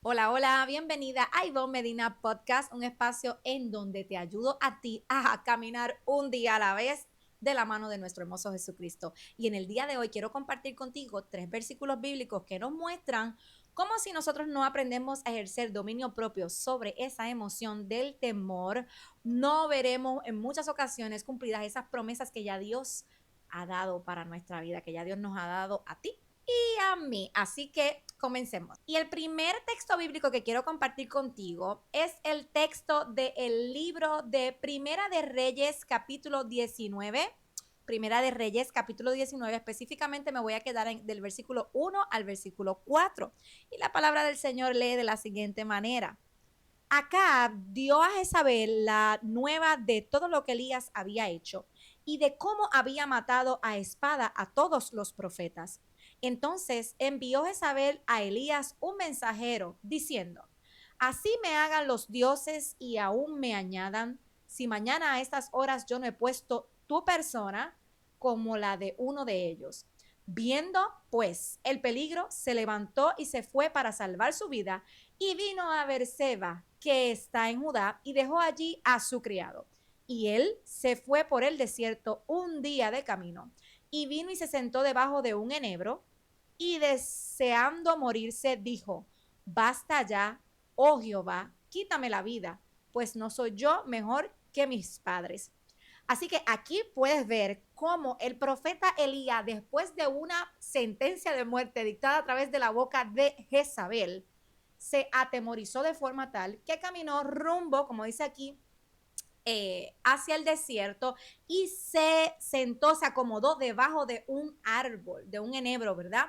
Hola, hola, bienvenida a Ivonne Medina Podcast, un espacio en donde te ayudo a ti a caminar un día a la vez de la mano de nuestro hermoso Jesucristo. Y en el día de hoy quiero compartir contigo 3 versículos bíblicos que nos muestran cómo si nosotros no aprendemos a ejercer dominio propio sobre esa emoción del temor, no veremos en muchas ocasiones cumplidas esas promesas que ya Dios ha dado para nuestra vida, que ya Dios nos ha dado a ti y a mí. Así que comencemos. Y el primer texto bíblico que quiero compartir contigo es el texto del libro de Primera de Reyes, capítulo 19. Primera de Reyes, capítulo 19, específicamente me voy a quedar del versículo 1 al versículo 4. Y la palabra del Señor lee de la siguiente manera. Acab dio a Jezabel la nueva de todo lo que Elías había hecho y de cómo había matado a espada a todos los profetas. Entonces envió Jezabel a Elías un mensajero diciendo, así me hagan los dioses y aún me añadan, si mañana a estas horas yo no he puesto tu persona como la de uno de ellos. Viendo pues el peligro, se levantó y se fue para salvar su vida y vino a Berseba, que está en Judá, y dejó allí a su criado. Y él se fue por el desierto un día de camino, y vino y se sentó debajo de un enebro, y deseando morirse, dijo, basta ya, oh Jehová, quítame la vida, pues no soy yo mejor que mis padres. Así que aquí puedes ver cómo el profeta Elías, después de una sentencia de muerte dictada a través de la boca de Jezabel, se atemorizó de forma tal que caminó rumbo, como dice aquí, hacia el desierto y se sentó, se acomodó debajo de un árbol, de un enebro, ¿verdad?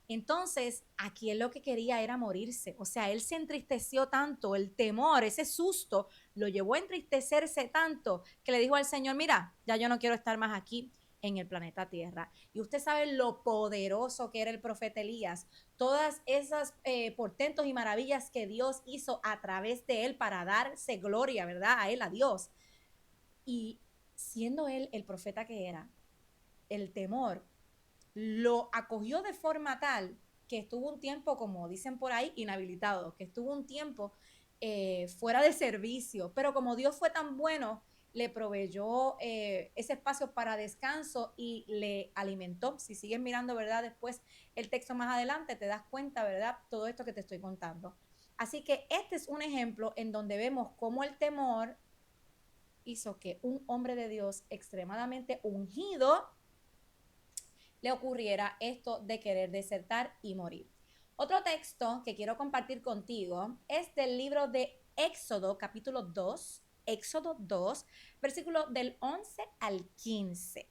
Entonces, aquí él lo que quería era morirse. O sea, él se entristeció tanto, el temor, ese susto, lo llevó a entristecerse tanto que le dijo al Señor, mira, ya yo no quiero estar más aquí en el planeta Tierra. Y usted sabe lo poderoso que era el profeta Elías, todas esas portentos y maravillas que Dios hizo a través de él para darse gloria, ¿verdad? A él, a Dios. Y siendo él el profeta que era, el temor lo acogió de forma tal que estuvo un tiempo, como dicen por ahí, inhabilitado, que estuvo un tiempo fuera de servicio, pero como Dios fue tan bueno, le proveyó ese espacio para descanso y le alimentó. Si sigues mirando, ¿verdad? Después el texto más adelante te das cuenta, ¿verdad? Todo esto que te estoy contando. Así que este es un ejemplo en donde vemos cómo el temor hizo que un hombre de Dios extremadamente ungido le ocurriera esto de querer desertar y morir. Otro texto que quiero compartir contigo es del libro de Éxodo, capítulo 2, Éxodo 2, versículo del 11 al 15.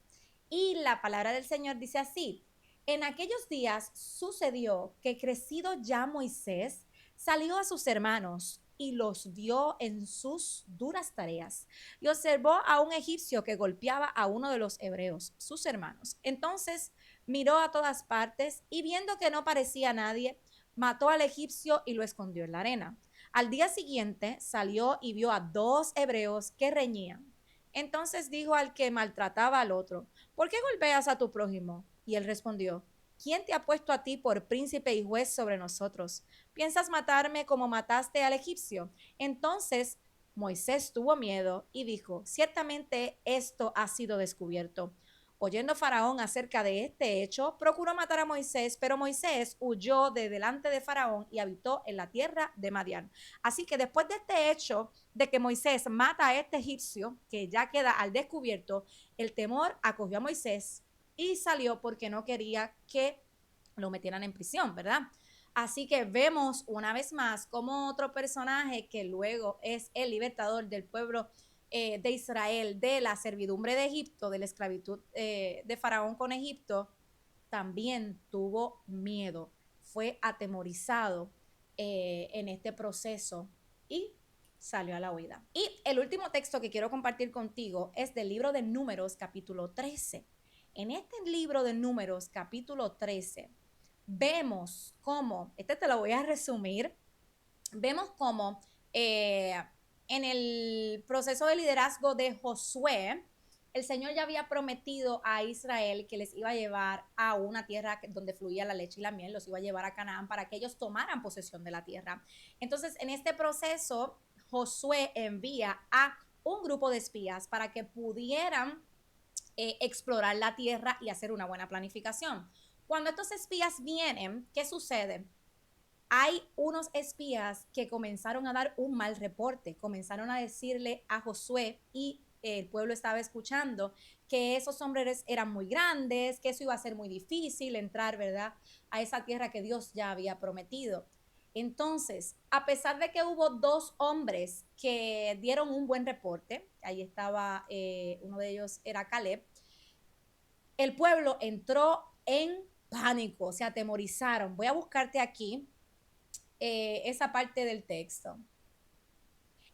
Y la palabra del Señor dice así, en aquellos días sucedió que crecido ya Moisés salió a sus hermanos y los vio en sus duras tareas y observó a un egipcio que golpeaba a uno de los hebreos, sus hermanos. Entonces miró a todas partes y viendo que no parecía nadie, mató al egipcio y lo escondió en la arena. Al día siguiente salió y vio a 2 hebreos que reñían. Entonces dijo al que maltrataba al otro, ¿por qué golpeas a tu prójimo? Y él respondió, ¿quién te ha puesto a ti por príncipe y juez sobre nosotros? ¿Piensas matarme como mataste al egipcio? Entonces Moisés tuvo miedo y dijo, ciertamente esto ha sido descubierto. Oyendo Faraón acerca de este hecho, procuró matar a Moisés, pero Moisés huyó de delante de Faraón y habitó en la tierra de Madián. Así que después de este hecho de que Moisés mata a este egipcio, que ya queda al descubierto, el temor acogió a Moisés y salió porque no quería que lo metieran en prisión, ¿verdad? Así que vemos una vez más como otro personaje que luego es el libertador del pueblo de Israel, de la servidumbre de Egipto, de la esclavitud de Faraón con Egipto, también tuvo miedo, fue atemorizado en este proceso y salió a la huida. Y el último texto que quiero compartir contigo es del libro de Números, capítulo 13. En este libro de Números, capítulo 13, vemos cómo, este te lo voy a resumir, vemos cómo en el proceso de liderazgo de Josué, el Señor ya había prometido a Israel que les iba a llevar a una tierra donde fluía la leche y la miel, los iba a llevar a Canaán para que ellos tomaran posesión de la tierra. Entonces, en este proceso, Josué envía a un grupo de espías para que pudieran explorar la tierra y hacer una buena planificación. Cuando estos espías vienen, ¿qué sucede? Hay unos espías que comenzaron a dar un mal reporte, comenzaron a decirle a Josué, y el pueblo estaba escuchando, que esos hombres eran muy grandes, que eso iba a ser muy difícil entrar, ¿verdad?, a esa tierra que Dios ya había prometido. Entonces, a pesar de que hubo dos hombres que dieron un buen reporte, ahí estaba, uno de ellos era Caleb, el pueblo entró en pánico, se atemorizaron. Voy a buscarte aquí esa parte del texto.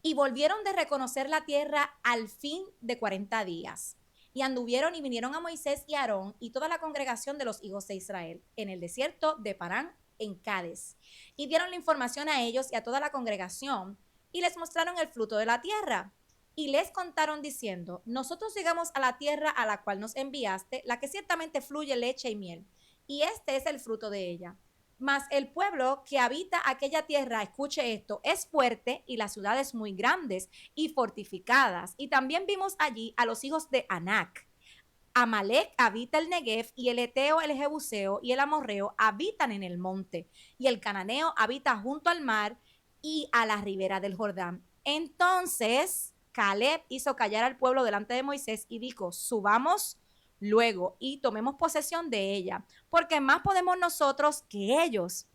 Y volvieron de reconocer la tierra al fin de 40 días. Y anduvieron y vinieron a Moisés y a Aarón y toda la congregación de los hijos de Israel en el desierto de Parán, en Cádiz. Y dieron la información a ellos y a toda la congregación y les mostraron el fruto de la tierra. Y les contaron diciendo, nosotros llegamos a la tierra a la cual nos enviaste, la que ciertamente fluye leche y miel. Y este es el fruto de ella. Mas el pueblo que habita aquella tierra, escuche esto, es fuerte y las ciudades muy grandes y fortificadas. Y también vimos allí a los hijos de Anac. Amalek habita el Negev y el Eteo, el Jebuseo y el Amorreo habitan en el monte. Y el Cananeo habita junto al mar y a la ribera del Jordán. Entonces Caleb hizo callar al pueblo delante de Moisés y dijo, subamos luego y tomemos posesión de ella, porque más podemos nosotros que ellos.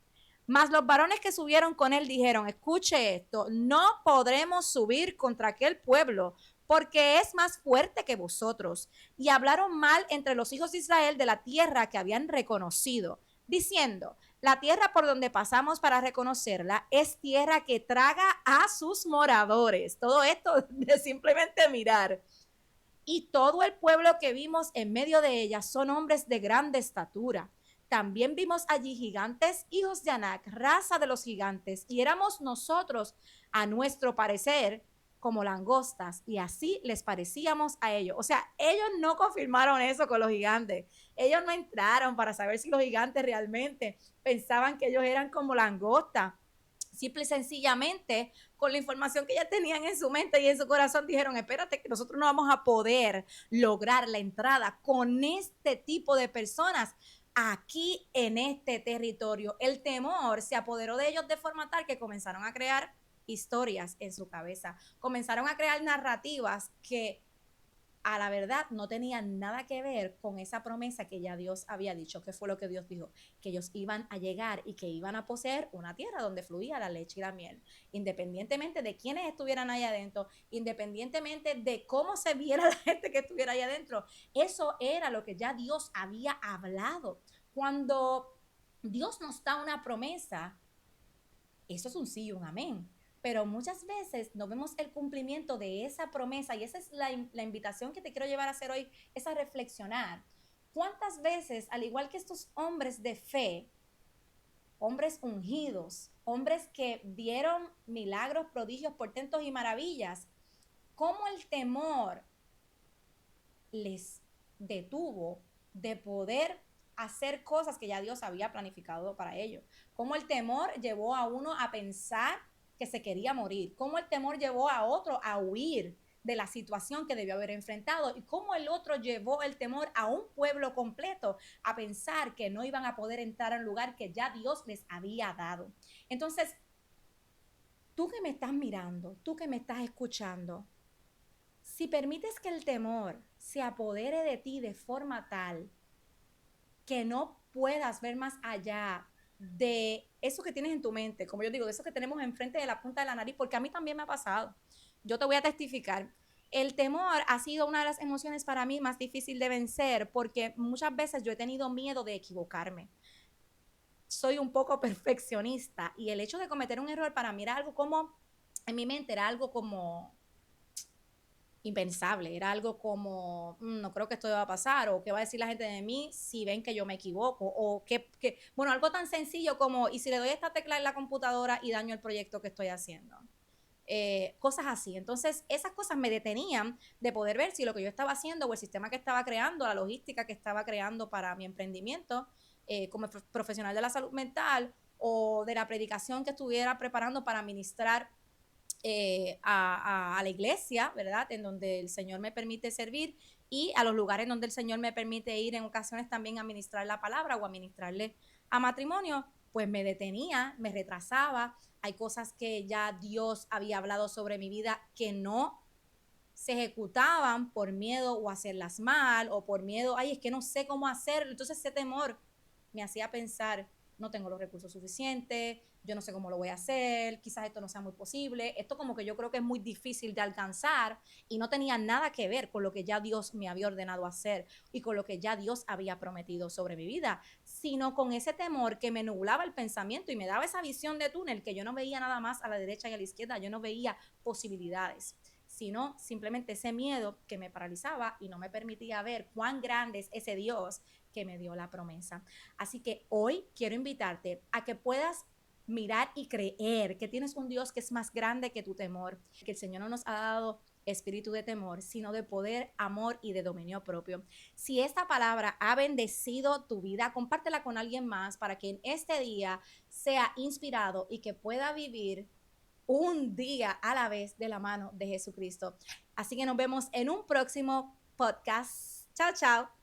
Mas los varones que subieron con él dijeron, escuche esto, no podremos subir contra aquel pueblo, porque es más fuerte que vosotros. Y hablaron mal entre los hijos de Israel de la tierra que habían reconocido, diciendo, la tierra por donde pasamos para reconocerla es tierra que traga a sus moradores. Todo esto de simplemente mirar. Y todo el pueblo que vimos en medio de ella son hombres de grande estatura. También vimos allí gigantes, hijos de Anac, raza de los gigantes, y éramos nosotros, a nuestro parecer, como langostas, y así les parecíamos a ellos. O sea, ellos no confirmaron eso con los gigantes. Ellos no entraron para saber si los gigantes realmente pensaban que ellos eran como langostas. Simple y sencillamente, con la información que ya tenían en su mente y en su corazón, dijeron, espérate, que nosotros no vamos a poder lograr la entrada con este tipo de personas aquí en este territorio. El temor se apoderó de ellos de forma tal que comenzaron a crear historias en su cabeza, comenzaron a crear narrativas que a la verdad no tenían nada que ver con esa promesa que ya Dios había dicho. ¿Qué fue lo que Dios dijo? Que ellos iban a llegar y que iban a poseer una tierra donde fluía la leche y la miel, independientemente de quiénes estuvieran ahí adentro, independientemente de cómo se viera la gente que estuviera ahí adentro. Eso era lo que ya Dios había hablado. Cuando Dios nos da una promesa, eso es un sí y un amén. Pero muchas veces no vemos el cumplimiento de esa promesa, y esa es la invitación que te quiero llevar a hacer hoy, es a reflexionar. ¿Cuántas veces, al igual que estos hombres de fe, hombres ungidos, hombres que vieron milagros, prodigios, portentos y maravillas, cómo el temor les detuvo de poder hacer cosas que ya Dios había planificado para ellos? Cómo el temor llevó a uno a pensar que se quería morir, cómo el temor llevó a otro a huir de la situación que debió haber enfrentado, y cómo el otro llevó el temor a un pueblo completo a pensar que no iban a poder entrar al lugar que ya Dios les había dado. Entonces, tú que me estás mirando, tú que me estás escuchando, si permites que el temor se apodere de ti de forma tal que no puedas ver más allá de eso que tienes en tu mente, como yo digo, de eso que tenemos enfrente de la punta de la nariz, porque a mí también me ha pasado. Yo te voy a testificar. El temor ha sido una de las emociones para mí más difícil de vencer, porque muchas veces yo he tenido miedo de equivocarme. Soy un poco perfeccionista, y el hecho de cometer un error para mí era algo como, en mi mente era algo como impensable, era algo como, no creo que esto va a pasar, o qué va a decir la gente de mí si ven que yo me equivoco, o bueno, algo tan sencillo como, y si le doy esta tecla en la computadora y daño el proyecto que estoy haciendo. cosas así. Entonces, esas cosas me detenían de poder ver si lo que yo estaba haciendo o el sistema que estaba creando, la logística que estaba creando para mi emprendimiento como profesional de la salud mental o de la predicación que estuviera preparando para ministrar a la iglesia, ¿verdad? En donde el Señor me permite servir y a los lugares donde el Señor me permite ir en ocasiones también a ministrar la palabra o a ministrarle a matrimonio, pues me detenía, me retrasaba. Hay cosas que ya Dios había hablado sobre mi vida que no se ejecutaban por miedo o hacerlas mal o por miedo, ay, es que no sé cómo hacerlo. Entonces ese temor me hacía pensar, no tengo los recursos suficientes, yo no sé cómo lo voy a hacer, quizás esto no sea muy posible, esto como que yo creo que es muy difícil de alcanzar y no tenía nada que ver con lo que ya Dios me había ordenado hacer y con lo que ya Dios había prometido sobre mi vida, sino con ese temor que me nublaba el pensamiento y me daba esa visión de túnel que yo no veía nada más a la derecha y a la izquierda, yo no veía posibilidades, sino simplemente ese miedo que me paralizaba y no me permitía ver cuán grande es ese Dios que me dio la promesa. Así que hoy quiero invitarte a que puedas mirar y creer que tienes un Dios que es más grande que tu temor, que el Señor no nos ha dado espíritu de temor, sino de poder, amor y de dominio propio. Si esta palabra ha bendecido tu vida, compártela con alguien más para que en este día sea inspirado y que pueda vivir un día a la vez de la mano de Jesucristo. Así que nos vemos en un próximo podcast. Chao, chao.